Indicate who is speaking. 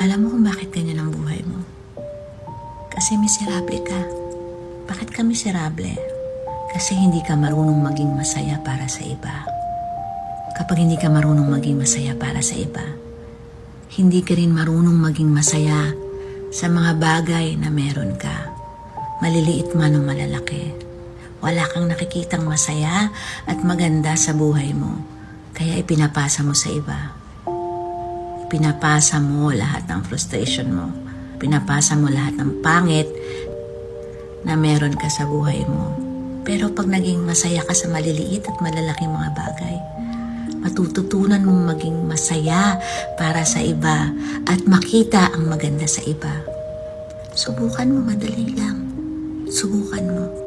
Speaker 1: Alam mo kung bakit ganyan ang buhay mo? Kasi miserable ka. Bakit ka miserable? Kasi hindi ka marunong maging masaya para sa iba. Kapag hindi ka marunong maging masaya para sa iba, hindi ka rin marunong maging masaya sa mga bagay na meron ka. Maliliit man o malalaki. Wala kang nakikitang masaya at maganda sa buhay mo. Kaya ipinapasa mo sa iba. Pinapasa mo lahat ng frustration mo. Pinapasa mo lahat ng pangit na meron ka sa buhay mo. Pero pag naging masaya ka sa maliliit at malalaking mga bagay, matututunan mong maging masaya para sa iba at makita ang maganda sa iba. Subukan mo, madali lang. Subukan mo.